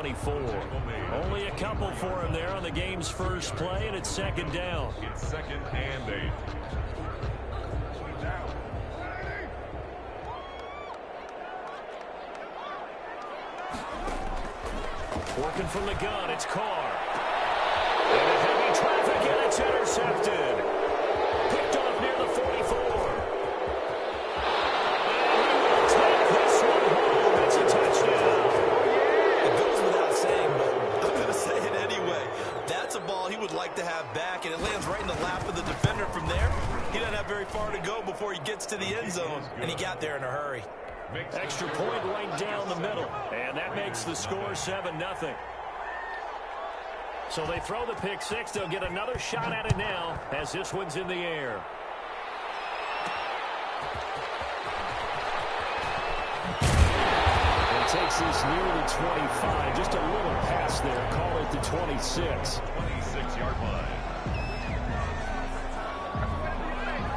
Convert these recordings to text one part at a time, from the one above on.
24. Only a couple for him there on the game's first play, and it's second down. It's second and 8. Working from the gun, it's Carr. And a heavy traffic, and it's intercepted. Picked off near the 44. And he will take this one home. It's a touchdown. It goes without saying, but I'm going to say it anyway. That's a ball he would like to have back, and it lands right in the lap of the defender from there. He doesn't have very far to go before he gets to the end zone, and he got there in a hurry. Extra point right down the middle, and that makes the score 7-0. So they throw the pick six. They'll get another shot at it now as this one's in the air. And takes this near the 25. Just a little pass there. Call it the 26. 26-yard line.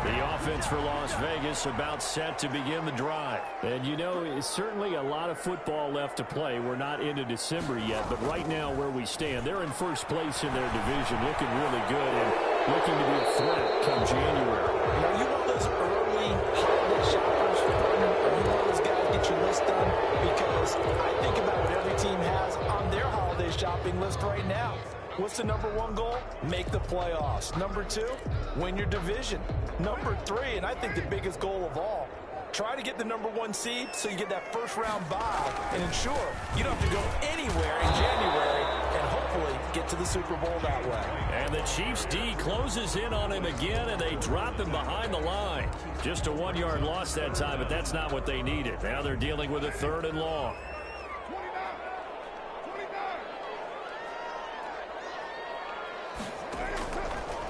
The offense for Las Vegas about set to begin the drive. And, you know, it's certainly a lot of football left to play. We're not into December yet, but right now where we stand, they're in first place in their division, looking really good and looking to be a threat come January. Are you one of those early holiday shoppers for Gardner? Are you one of those guys get your list done? Because I think about what every team has on their holiday shopping list right now. What's the number one goal? Make the playoffs. Number two, win your division. Number three, and I think the biggest goal of all, try to get the number one seed so you get that first round bye and ensure you don't have to go anywhere in January and hopefully get to the Super Bowl that way. And the Chiefs D closes in on him again, and they drop him behind the line. Just a 1-yard loss that time, but that's not what they needed. Now they're dealing with a 3rd and long.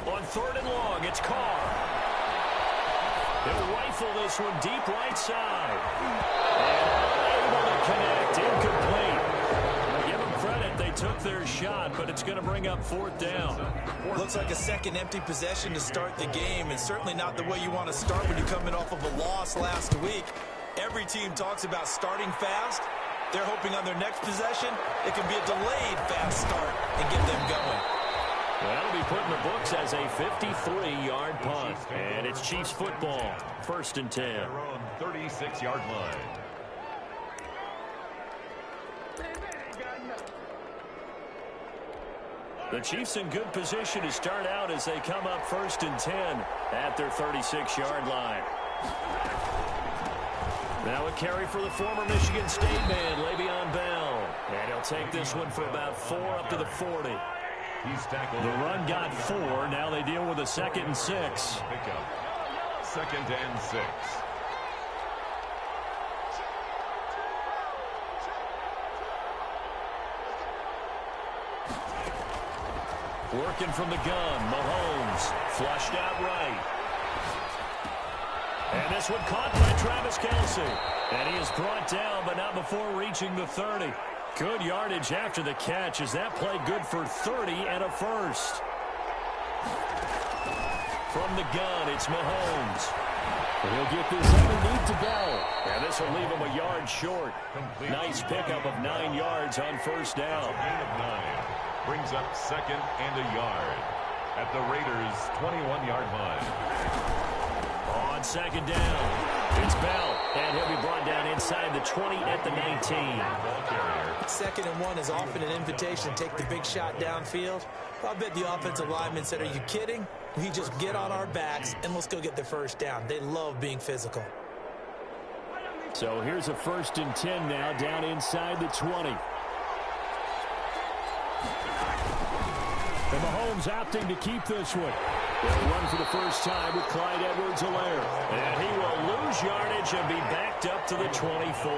On 3rd and long, it's Carr. He'll rifle this one deep right side. And able to connect. Incomplete. Give them credit. They took their shot, but it's going to bring up 4th down. Looks like a second empty possession to start the game, and certainly not the way you want to start when you're coming off of a loss last week. Every team talks about starting fast. They're hoping on their next possession, it can be a delayed fast start and get them going. Well, that'll be put in the books as a 53-yard punt. And it's Chiefs football. 1st and 10. They're on 36-yard line. The Chiefs in good position to start out as they come up 1st and 10 at their 36-yard line. Now a carry for the former Michigan State man, Le'Veon Bell. And he'll take this one for about 4 up to the 40. He's tackled. The run got 4. Now they deal with a 2nd and 6. Pickup. 2nd and 6. Working from the gun, Mahomes flushed out right. And this one caught by Travis Kelce. And he is brought down, but not before reaching the 30. Good yardage after the catch as that play good for 30 and a 1st. From the gun, it's Mahomes. He'll get this underneath to go. And this will leave him a yard short. Nice pickup of 9 yards on 1st down. Gain of 9 brings up 2nd and a yard at the Raiders' 21-yard line. On 2nd down, it's Bell. And he'll be brought down inside the 20 at the 19. 2nd and 1 is often an invitation to take the big shot downfield. I bet the offensive linemen said, are you kidding? We just get on our backs and let's go get the 1st down. They love being physical. So here's a 1st and 10 now down inside the 20. And Mahomes opting to keep this one. They'll run for the first time with Clyde Edwards-Helaire. And he will lose yardage and be backed up to the 24.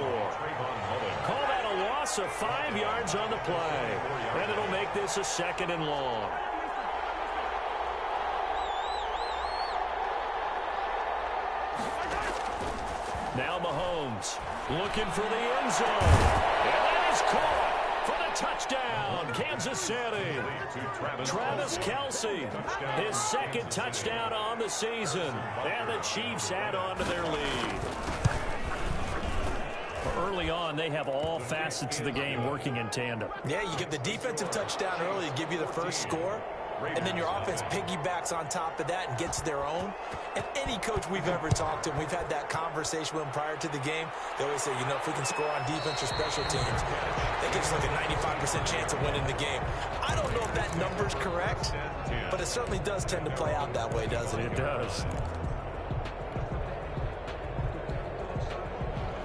Call that a loss of 5 yards on the play. And it'll make this a 2nd and long. Now Mahomes looking for the end zone. And that is caught for the touchdown, Kansas City. Travis Kelce, his 2nd touchdown on the season. And the Chiefs add on to their lead. early on, they have all facets of the game working in tandem. Yeah, you get the defensive touchdown early to give you the first score, and then your offense piggybacks on top of that and gets their own. And any coach we've ever talked to, and we've had that conversation with them prior to the game, they always say, you know, if we can score on defense or special teams, that gives us like a 95% chance of winning the game. I don't know if that number's correct, but it certainly does tend to play out that way, doesn't it? It does.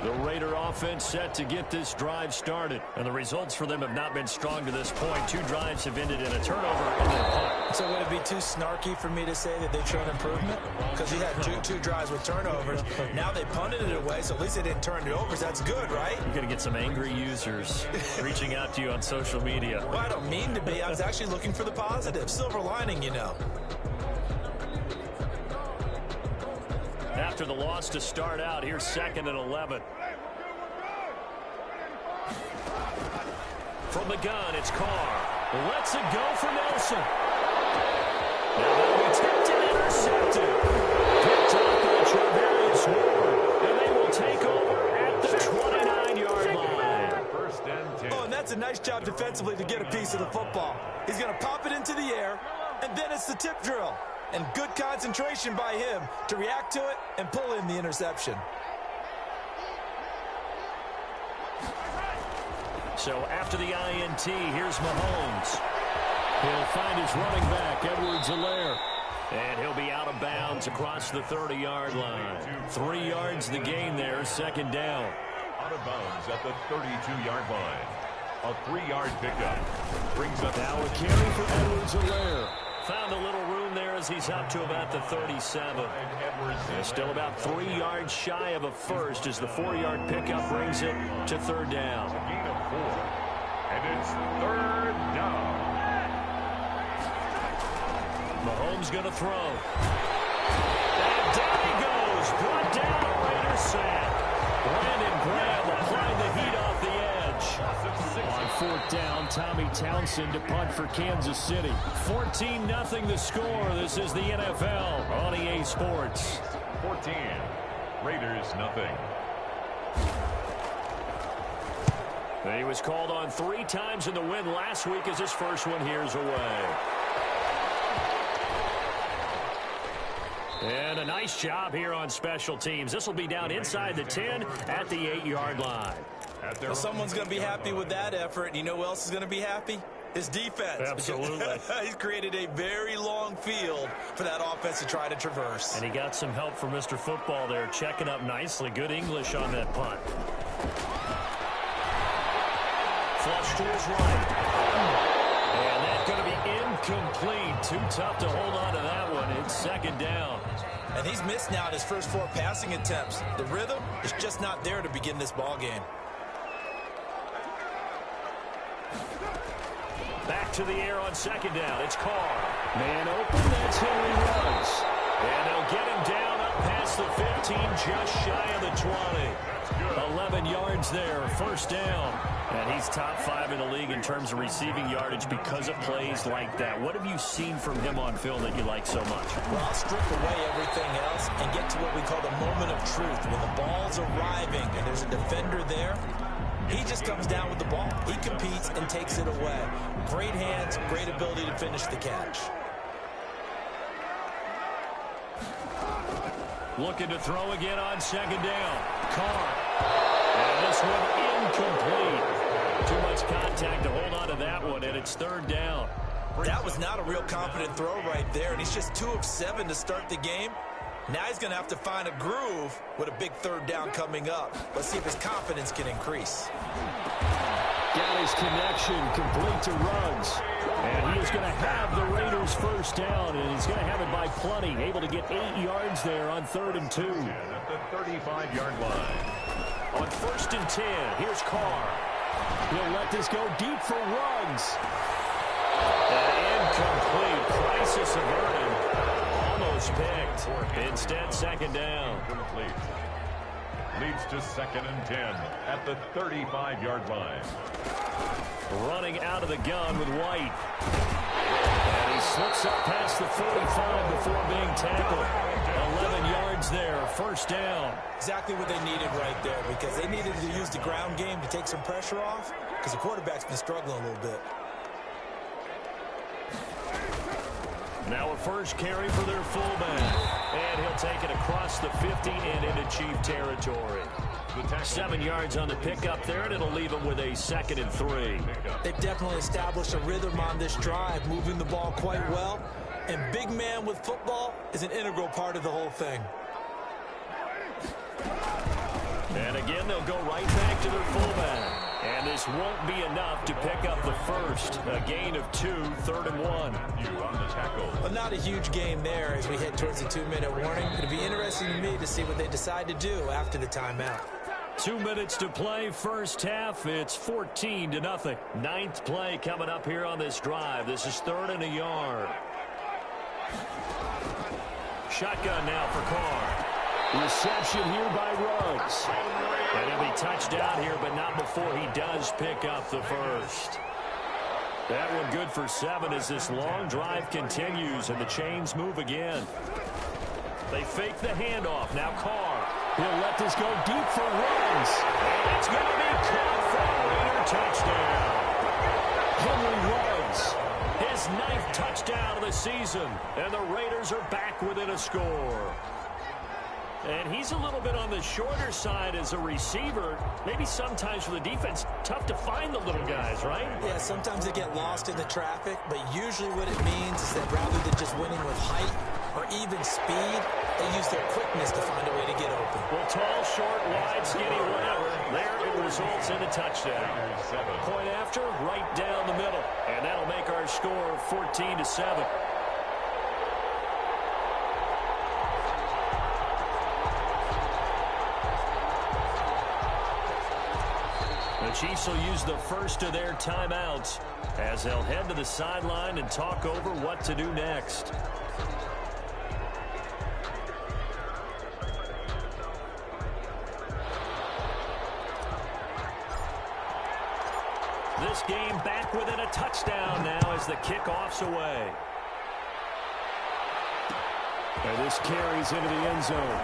The Raider offense set to get this drive started. And the results for them have not been strong to this point. 2 drives have ended in a turnover and then a punt. So would it be too snarky for me to say that they've shown improvement? Because you had two drives with turnovers. Now they punted it away, so at least they didn't turn it over. So that's good, right? You're going to get some angry users reaching out to you on social media. Well, I don't mean to be. I was actually looking for the positive. Silver lining, you know. After the loss to start out, here's 2nd and 11. From the gun, it's Carr. Lets it go for Nelson. Now that'll be tipped and intercepted. Picked up by Travarius Ward. And they will take over at the 29-yard line. First and 10. Oh, and that's a nice job defensively to get a piece of the football. He's going to pop it into the air, and then it's the tip drill. And good concentration by him to react to it and pull in the interception. So after the INT, here's Mahomes. He'll find his running back, Edwards-Helaire. And he'll be out of bounds across the 30-yard line. 3 yards the gain there, 2nd down. Out of bounds at the 32-yard line. A 3-yard pickup. Brings up now a carry for Edwards-Helaire. Found a little room there as he's up to about the 37. And still about 3 yards shy of a first as the 4-yard pickup brings it to 3rd down. A gain of 4. And it's 3rd down. Mahomes going to throw. And down he goes. Brought down a Raider sack. Brandon Graham applying the heat off the edge. On 4th down, Tommy Townsend to punt for Kansas City. 14-0 the score. This is the NFL on EA Sports. 14. Raiders nothing. He was called on 3 times in the win last week as his first one here's away. And a nice job here on special teams. This will be down inside the 10 at the 8-yard line. Well, someone's going to be happy with that effort. And you know who else is going to be happy? His defense. Absolutely. He's created a very long field for that offense to try to traverse. And he got some help from Mr. Football there, checking up nicely. Good English on that punt. Flush to his right. And that's going to be incomplete. Too tough to hold on to that one. It's 2nd down. And he's missed now his first 4 passing attempts. The rhythm is just not there to begin this ball game. Back to the air on 2nd down. It's Carr. Man open. That's who he was. And they'll get him down up past the 15, just shy of the 20. 11 yards there, 1st down. And he's top 5 in the league in terms of receiving yardage because of plays like that. What have you seen from him on film that you like so much? Well, I'll strip away everything else and get to what we call the moment of truth. When the ball's arriving and there's a defender there, he just comes down with the ball. He competes and takes it away. Great hands, great ability to finish the catch. Looking to throw again on 2nd down. Carr. And this one incomplete. Too much contact to hold on to that one, and it's 3rd down. That was not a real confident throw right there, and he's just 2 of 7 to start the game. Now he's going to have to find a groove with a big 3rd down coming up. Let's see if his confidence can increase. Got his connection complete to Ruggs. And he is going to have the Raiders' 1st down, and he's going to have it by plenty. Able to get 8 yards there on 3rd and 2. At the 35-yard line. On 1st and 10, here's Carr. He'll let this go deep for Ruggs. And incomplete. Crisis averted. Almost picked. Instead, 2nd down. Complete. Leads to 2nd and 10 at the 35-yard line. Running out of the gun with White. And he slips up past the 45 before being tackled. 11 yards there, first down. Exactly what they needed right there, because they needed to use the ground game to take some pressure off, because the quarterback's been struggling a little bit. Now a first carry for their fullback. And he'll take it across the 50 and into Chief territory. 7 yards on the pickup there, and it'll leave them with a 2nd and 3. They've definitely established a rhythm on this drive, moving the ball quite well. And big man with football is an integral part of the whole thing. And again, they'll go right back to their fullback. And this won't be enough to pick up the first. A gain of 2, 3rd and 1. On the tackle. Well, not a huge gain there as we head towards the 2-minute warning. It'll be interesting to me to see what they decide to do after the timeout. 2 minutes to play, first half. It's 14-0. 9th play coming up here on this drive. This is 3rd and a yard. Shotgun now for Carr. Reception here by Ruggs. And he'll be touched out here, but not before he does pick up the first. That one good for 7 as this long drive continues and the chains move again. They fake the handoff. Now Carr. He'll let this go deep for Ruggs. And it's going to be caught for a Raider touchdown. Henry Ruggs, his 9th touchdown of the season. And the Raiders are back within a score. And he's a little bit on the shorter side as a receiver. Maybe sometimes for the defense, tough to find the little guys, right? Yeah, sometimes they get lost in the traffic, but usually what it means is that rather than just winning with height or even speed, they use their quickness to find a way to get open. Well, tall, short, wide, skinny, whatever. There it results in a touchdown. Point after, right down the middle. And that'll make our score 14-7. The Chiefs will use the first of their timeouts as they'll head to the sideline and talk over what to do next. This game back within a touchdown now as the kickoff's away. And this carries into the end zone.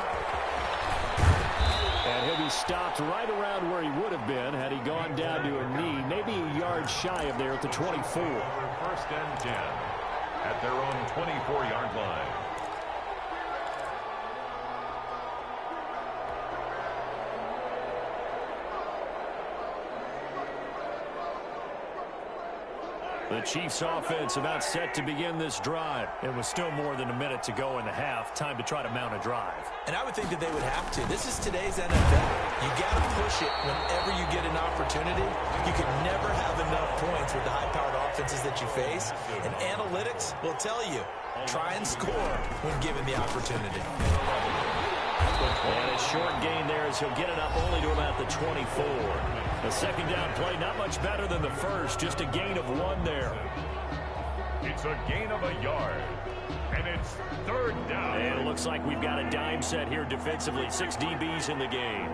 And he'll be stopped right around where he would have been had he gone down to a knee, maybe a yard shy of there at the 24. First and 10 at their own 24-yard line. The Chiefs offense about set to begin this drive. It was still more than a minute to go in the half. Time to try to mount a drive. And I would think that they would have to. This is today's NFL. You got to push it whenever you get an opportunity. You can never have enough points with the high-powered offenses that you face. And analytics will tell you, try and score when given the opportunity. And a short gain there as he'll get it up only to about the 24. The second down play, not much better than the first, just a gain of 1 there. It's a gain of a yard, and it's 3rd down. And it looks like we've got a dime set here defensively. 6 DBs in the game.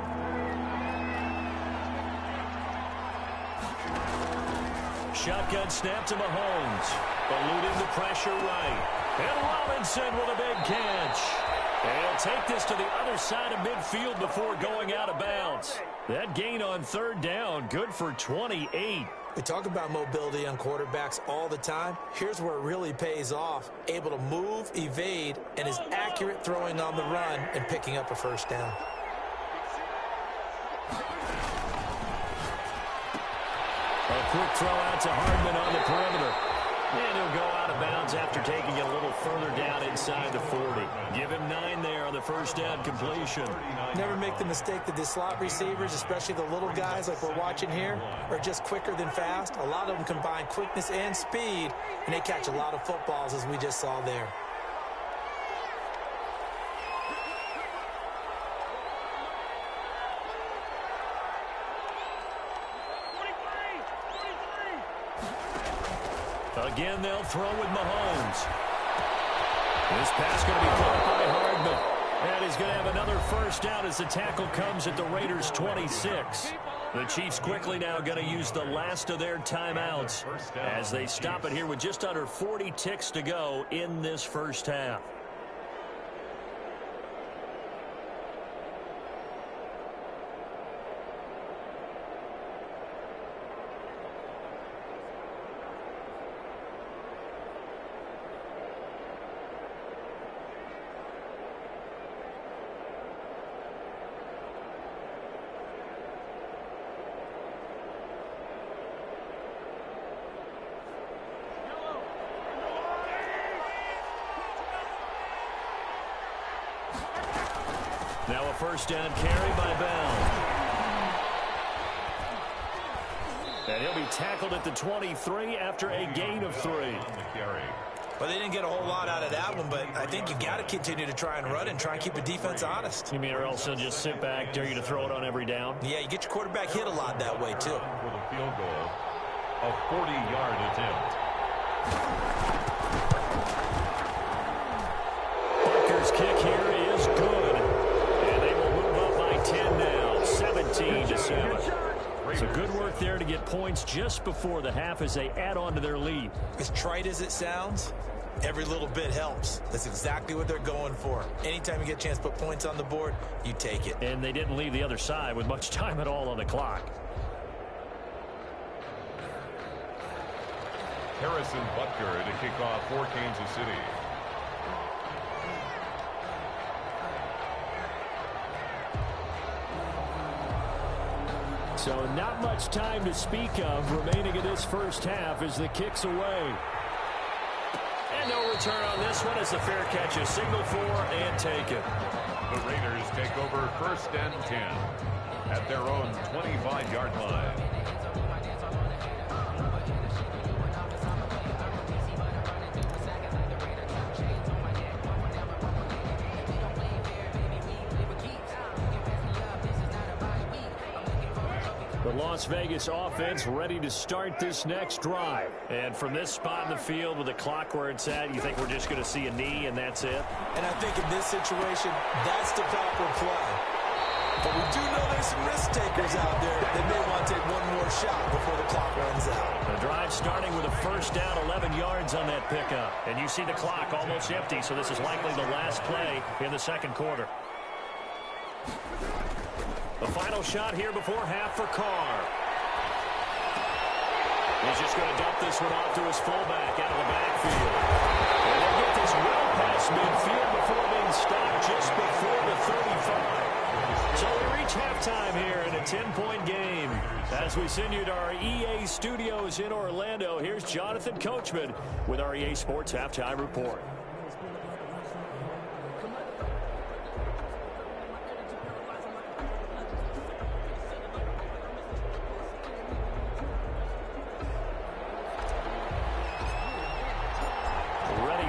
Shotgun snap to Mahomes. Eluding the pressure right. And Robinson with a big catch. And he'll take this to the other side of midfield before going out of bounds. That gain on 3rd down, good for 28. We talk about mobility on quarterbacks all the time. Here's where it really pays off. Able to move, evade, and is accurate throwing on the run and picking up a first down. A quick throw out to Hardman on the perimeter. And he'll go out of bounds after taking it a little further down inside the 40. Give him 9 there on the first down completion. Never make the mistake that the slot receivers, especially the little guys like we're watching here, are just quicker than fast. A lot of them combine quickness and speed, and they catch a lot of footballs as we just saw there. Again, they'll throw with Mahomes. This pass going to be caught by Hardman. And he's going to have another first down as the tackle comes at the Raiders' 26. The Chiefs quickly now going to use the last of their timeouts as they stop it here with just under 40 ticks to go in this first half. Now a first down carry by Bell. And he'll be tackled at the 23 after a gain of 3. Well, they didn't get a whole lot out of that one, but I think you got to continue to try and run and try and keep the defense honest. You mean or else they'll just sit back, dare you to throw it on every down? Yeah, you get your quarterback hit a lot that way, too. For the field goal, a 40-yard attempt. Butker's kick here is good. And they will move up by 10 now, 17-7. So good work there to get points just before the half as they add on to their lead. As trite as it sounds, every little bit helps. That's exactly what they're going for. Anytime you get a chance to put points on the board, you take it. And they didn't leave the other side with much time at all on the clock. Harrison Butker to kick off for Kansas City. So not much time to speak of remaining in this first half as the kick's away. And no return on this one as the fair catch is signaled for and taken. The Raiders take over first and 10 at their own 25-yard line. The Las Vegas offense ready to start this next drive. And from this spot in the field with the clock where it's at, you think we're just going to see a knee and that's it? And I think in this situation, that's the proper play. But we do know there's some risk takers out there that may want to take one more shot before the clock runs out. The drive starting with a first down, 11 yards on that pickup. And you see the clock almost empty, so this is likely the last play in the second quarter. The final shot here before half for Carr. He's just going to dump this one off to his fullback out of the backfield. And they'll get this well past midfield before being stopped just before the 35. So we reach halftime here in a 10-point game. As we send you to our EA studios in Orlando, here's Jonathan Coachman with our EA Sports Halftime Report.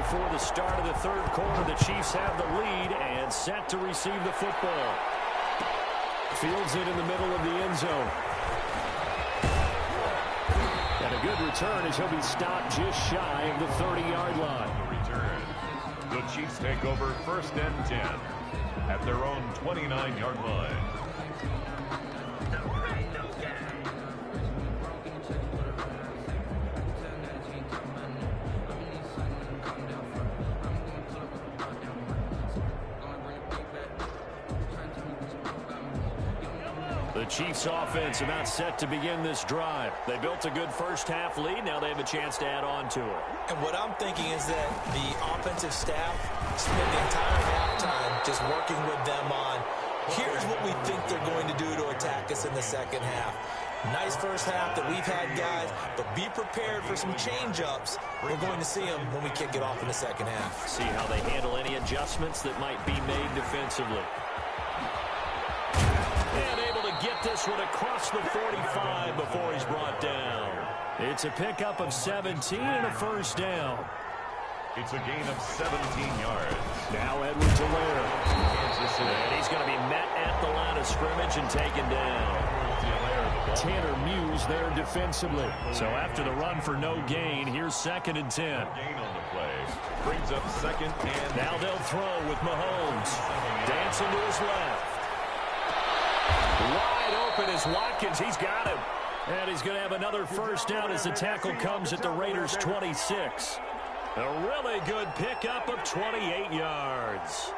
For the start of the third quarter, the Chiefs have the lead and set to receive the football. Fields it in the middle of the end zone. And a good return as he'll be stopped just shy of the 30-yard line. Return. The Chiefs take over first and 10 at their own 29-yard line. The Chiefs offense about set to begin this drive. They built a good first half lead. Now they have a chance to add on to it. And what I'm thinking is that the offensive staff spent the entire halftime just working with them on, here's what we think they're going to do to attack us in the second half. Nice first half that we've had, guys, but be prepared for some change-ups. We're going to see them when we kick it off in the second half. See how they handle any adjustments that might be made defensively. And able to get this one across the 45 before he's brought down. It's a pickup of 17 and a first down. It's a gain of 17 yards. Now Edwards Alaire. And he's going to be met at the line of scrimmage and taken down. Tanner Muse there defensively. So after the run for no gain, here's second and 10. Gain on the play. Brings up second and... Now they'll throw with Mahomes. Dancing to his left. Wide wide open is Watkins. He's got him. And he's going to have another first down as the tackle comes at the Raiders' 26. A really good pickup of 28 yards.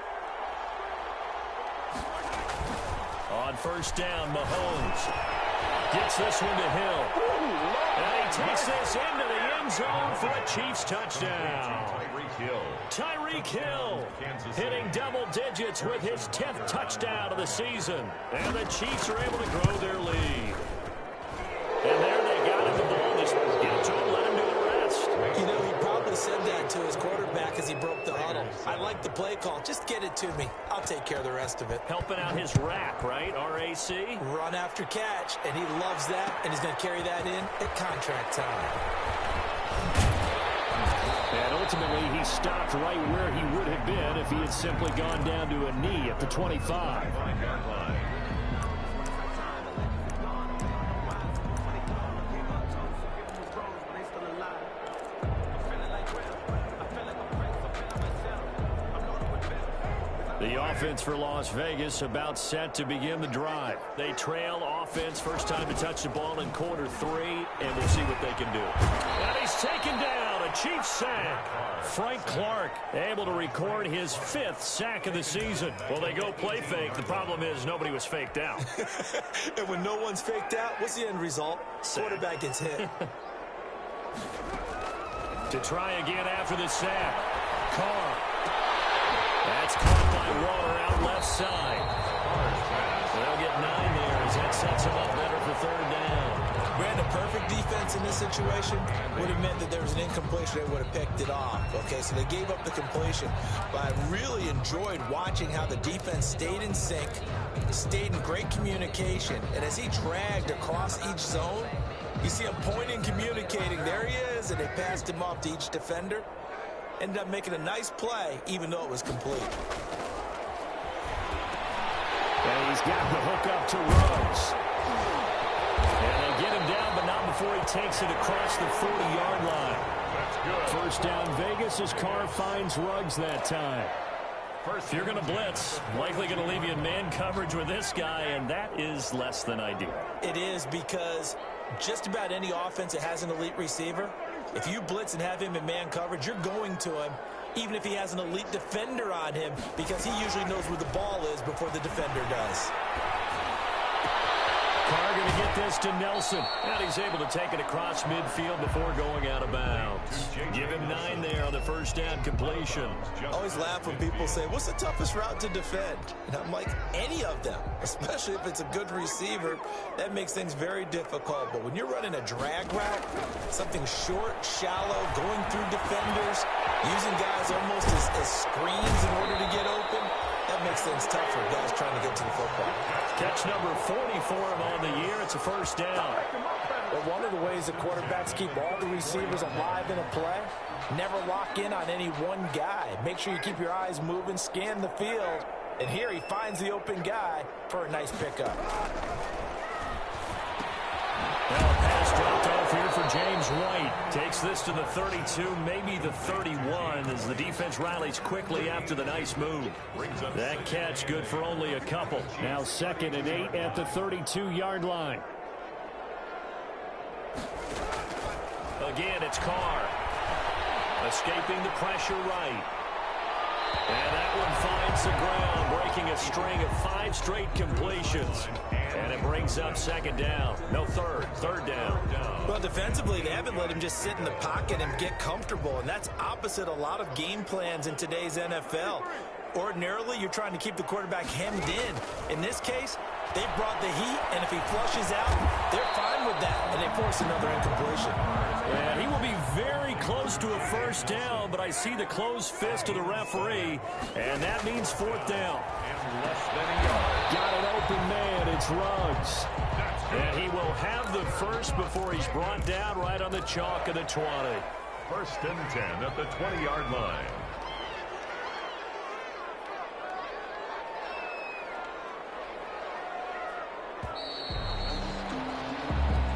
On first down, Mahomes gets this one to Hill. And he takes this into the end zone for a Chiefs touchdown. Tyreek Hill hitting double digits with his 10th touchdown of the season. And the Chiefs are able to grow their lead. And there they got him the ball. Just get it to him, let him do the rest. You know, he probably said that to his quarterback as he broke the huddle. I like the play call. Just get it to me. I'll take care of the rest of it. Helping out his rack, right? RAC? Run after catch, and he loves that, and he's going to carry that in at contract time. And ultimately, he stopped right where he would have been if he had simply gone down to a knee at the 25. The offense for Las Vegas about set to begin the drive. They trail offense, first time to touch the ball in quarter 3, and we'll see what they can do. And he's taken down, a Chiefs sack. Frank Clark able to record his 5th sack of the season. Well, they go play fake. The problem is nobody was faked out. And when no one's faked out, what's the end result? Quarterback gets hit. To try again after the sack. Carr. That's caught by Water out left side. They'll get 9 there as that sets him up better for third down. Brandon, perfect defense in this situation would have meant that there was an incompletion. They would have picked it off. Okay, so they gave up the completion. But I really enjoyed watching how the defense stayed in sync, stayed in great communication. And as he dragged across each zone, you see him pointing, communicating. There he is, and they passed him off to each defender. Ended up making a nice play, even though it was complete. And he's got the hook up to Ruggs. And they get him down, but not before he takes it across the 40-yard line. That's good. First down Vegas as Carr finds Ruggs that time. If you're going to blitz, likely going to leave you in man coverage with this guy, and that is less than ideal. It is, because just about any offense that has an elite receiver, if you blitz and have him in man coverage, you're going to him, even if he has an elite defender on him, because he usually knows where the ball is before the defender does. Carr going to get this to Nelson. And he's able to take it across midfield before going out of bounds. Give him 9 there on the first down completion. I always laugh when people say, what's the toughest route to defend? And I'm like, any of them, especially if it's a good receiver. That makes things very difficult. But when you're running a drag route, something short, shallow, going through defenders, using guys almost as screens in order to get open, that makes things tough for guys trying to get to the football. Catch number 40 for him on the year. It's a first down. But one of the ways that quarterbacks keep all the receivers alive in a play, never lock in on any one guy. Make sure you keep your eyes moving, scan the field. And here he finds the open guy for a nice pickup. Now a pass dropped off here for James White. Takes this to the 32, maybe the 31, as the defense rallies quickly after the nice move. That catch good for only a couple. Now 2nd and 8 at the 32-yard line. Again, it's Carr. Escaping the pressure right. And that one finds the ground, breaking a string of 5 straight completions. And it brings up 2nd down. No, third down. Well, defensively, they haven't let him just sit in the pocket and get comfortable, and that's opposite a lot of game plans in today's NFL. Ordinarily, you're trying to keep the quarterback hemmed in. In this case, they brought the heat, and if he flushes out, they're fine with that, and they force another incompletion. And he will be very close to a first down, but I see the closed fist of the referee, and that means 4th down. Less than a yard. Got an open man. It's Ruggs. And he will have the first before he's brought down right on the chalk of the 20. 1st and 10 at the 20-yard line.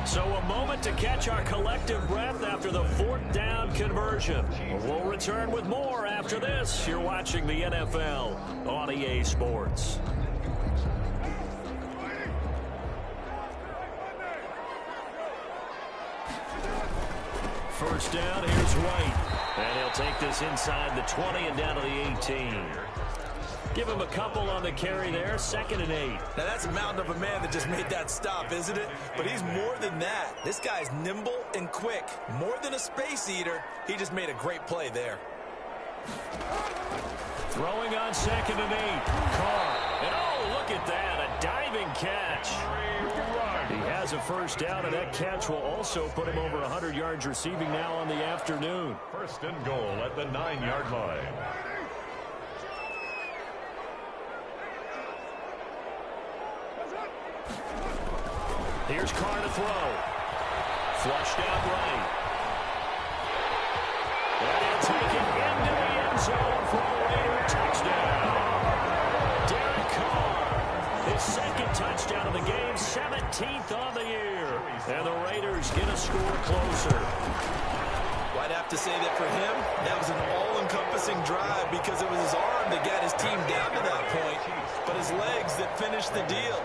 So a moment to catch our collective breath after the 4th down conversion. We'll return with more after this. You're watching the NFL on EA Sports. first down. Here's White. And he'll take this inside the 20 and down to the 18. Give him a couple on the carry there. 2nd and 8. Now, that's a mountain of a man that just made that stop, isn't it? But he's more than that. This guy's nimble and quick. More than a space eater. He just made a great play there. Throwing on 2nd and 8. Carr. And oh, look at that. A diving catch. He has a first down, and that catch will also put him over 100 yards receiving now on the afternoon. 1st and goal at the 9-yard line. Here's Carr to throw. Flushed out right. And he'll take it into the end zone for a Raider touchdown. Derek Carr, his 2nd touchdown of the game, 17th on the year. And the Raiders get a score closer. Well, I'd have to say that for him, that was an all-encompassing drive because it was his arm that got his team down to that point, but his legs that finished the deal.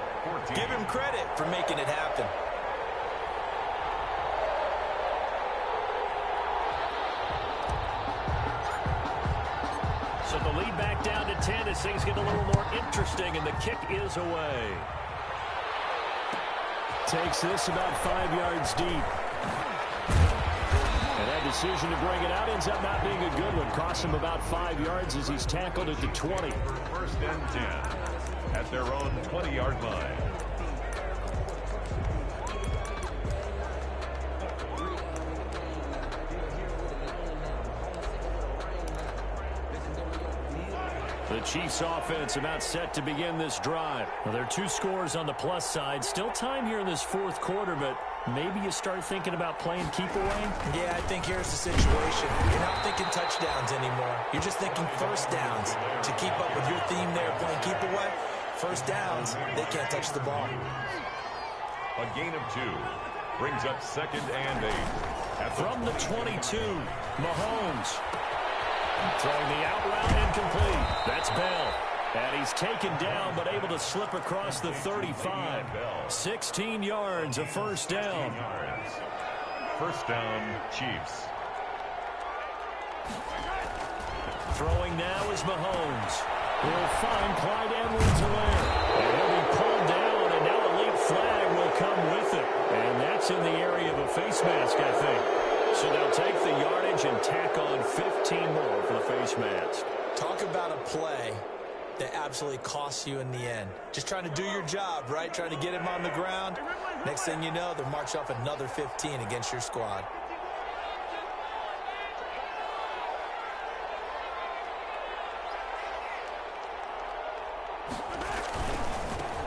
Give him credit for making it happen. So the lead back down to 10 as things get a little more interesting, and the kick is away. Takes this about 5 yards deep. And that decision to bring it out ends up not being a good one. Costs him about 5 yards as he's tackled at the 20. 1st and 10 at their own 20-yard line. The Chiefs offense about set to begin this drive. Well, there are 2 scores on the plus side. Still time here in this 4th quarter, but maybe you start thinking about playing keep away? Yeah, I think here's the situation. You're not thinking touchdowns anymore. You're just thinking first downs. To keep up with your theme there, playing keep away, first downs, they can't touch the ball. A gain of 2 brings up 2nd and 8. From the 22, Mahomes. Throwing the out route incomplete. That's Bell. And he's taken down but able to slip across the 35. 16 yards, a first down. 1st down, Chiefs. Throwing now is Mahomes. He'll find Clyde Edwards-Helaire. And he'll be pulled down, and now a late flag will come with it. And that's in the area of a face mask, I think. So they'll take the yardage and tack on 15 more for the face mask. Talk about a play that absolutely costs you in the end. Just trying to do your job, right? Trying to get him on the ground. Next thing you know, they'll march up another 15 against your squad.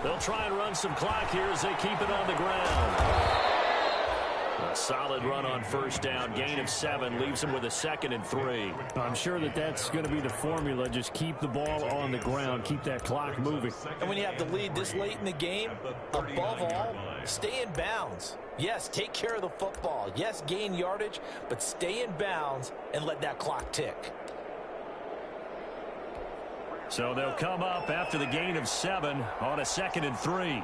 They'll try and run some clock here as they keep it on the ground. A solid run on first down. Gain of 7 leaves them with a 2nd and 3. I'm sure that that's going to be the formula. Just keep the ball on the ground. Keep that clock moving. And when you have the lead this late in the game, above all, stay in bounds. Yes, take care of the football. Yes, gain yardage, but stay in bounds and let that clock tick. So they'll come up after the gain of 7 on a 2nd and 3.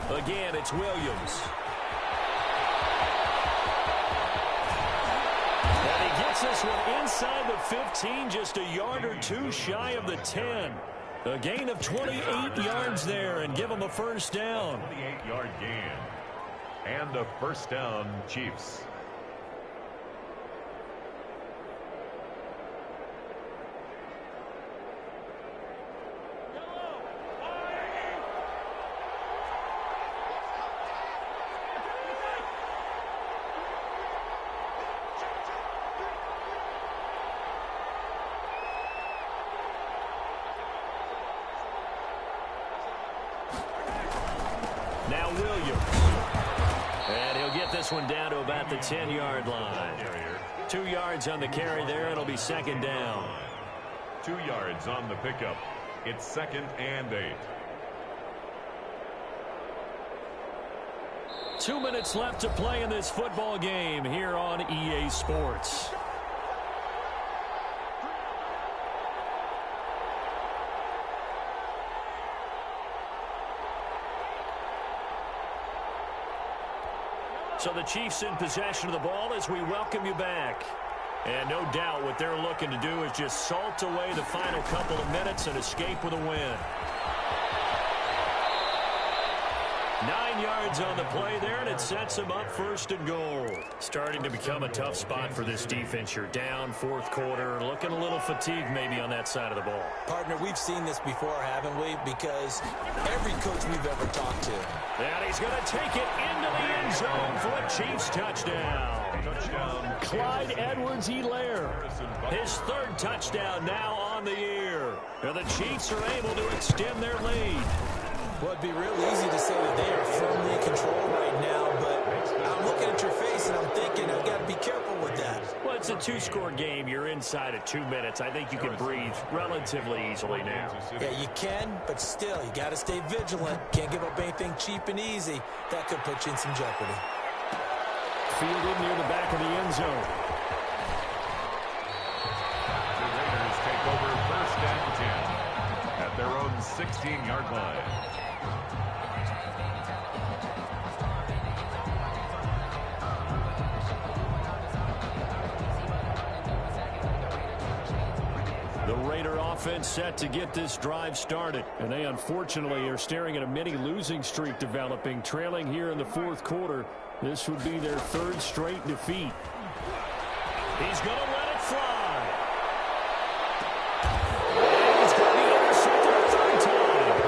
Again, it's Williams. And he gets this one inside the 15, just a yard or 2 shy of the 10. A gain of 28 yards there, and give him a first down. 28-yard gain. And a first down, Chiefs. Now Williams. And he'll get this one down to about the 10-yard line. 2 yards on the carry there. It'll be 2nd down. 2 yards on the pickup. It's 2nd and 8. 2 minutes left to play in this football game here on EA Sports. So the Chiefs in possession of the ball as we welcome you back. And no doubt what they're looking to do is just salt away the final couple of minutes and escape with a win. 9 yards on the play there, and it sets them up 1st and goal. Starting to become a tough spot for this defense. You're down 4th quarter, looking a little fatigued maybe on that side of the ball. Partner, we've seen this before, haven't we? Because every coach we've ever talked to. And he's going to take it into the end zone for a Chiefs touchdown. Clyde Edwards-Helaire, his 3rd touchdown now on the year. And the Chiefs are able to extend their lead. Well, it'd be real easy to say that they are firmly in control right now, but I'm looking at your face and I'm thinking I've got to be careful with that. Well, it's a 2-score game. You're inside of 2 minutes. I think you can breathe relatively easily now. Yeah, you can, but still, you got to stay vigilant. Can't give up anything cheap and easy. That could put you in some jeopardy. Fielded near the back of the end zone. The Raiders take over 1st and 10 at their own 16-yard line. The Raider offense set to get this drive started. And they unfortunately are staring at a mini losing streak developing, trailing here in the 4th quarter. This would be their 3rd straight defeat. He's going to let it fly. And he's going to be intercepted a 3rd time.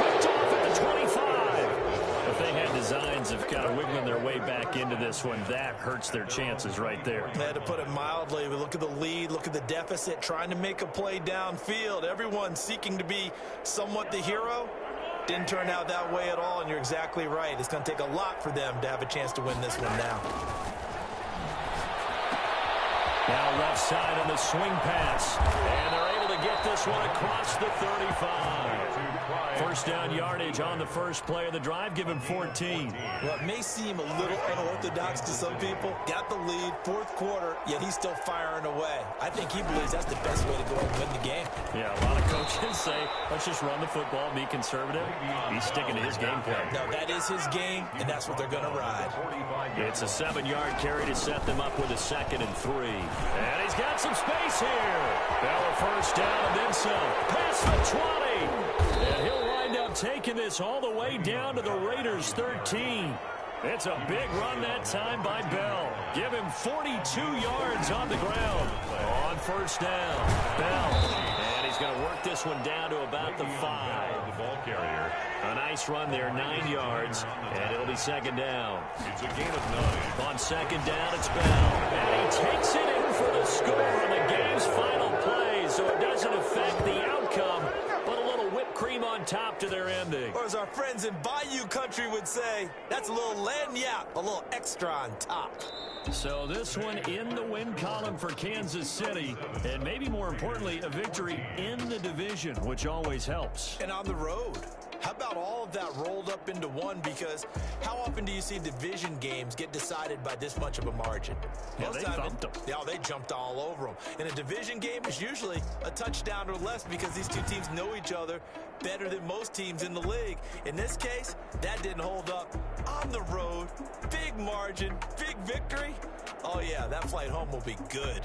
Picked off at the 25. If they had designs of kind of wiggling their way back into this one, that hurts their chances right there. They had to put it mildly. We look at the lead, look at the deficit, trying to make a play downfield. Everyone seeking to be somewhat the hero. Didn't turn out that way at all, and you're exactly right. It's going to take a lot for them to have a chance to win this one now. Now left side on the swing pass. And they're able to get this one across the 35. 1st down yardage on the 1st play of the drive. Give him 14. Well, it may seem a little unorthodox to some people. Got the lead, 4th quarter, yet he's still firing away. I think he believes that's the best way to go and win the game. Yeah, a lot of coaches say, let's just run the football, be conservative. He's sticking to his game plan. No, that is his game, and that's what they're going to ride. It's a 7-yard carry to set them up with a 2nd and 3. And he's got some space here. Now a 1st down and then some. Pass the 20. And he'll wind up taking this all the way down to the Raiders' 13. It's a big run that time by Bell. Give him 42 yards on the ground. On 1st down, Bell. And he's going to work this one down to about the 5. The ball carrier. A nice run there, 9 yards, and it'll be 2nd down. It's a gain of 9. On 2nd down, it's Bell. And he takes it in for the score on the game's final play, so it doesn't affect the outcome, but a little whipped cream on top to their ending. Or as our friends in Bayou Country would say, that's a little lagniappe, a little extra on top. So this one in the win column for Kansas City, and maybe more importantly, a victory in the division, which always helps. And on the road. How about all of that rolled up into one? Because how often do you see division games get decided by this much of a margin? Yeah, they thumped them. Yeah, they jumped all over them. And a division game is usually a touchdown or less because these two teams know each other better than most teams in the league. In this case, that didn't hold up. On the road, big margin, big victory. Oh, yeah, that flight home will be good.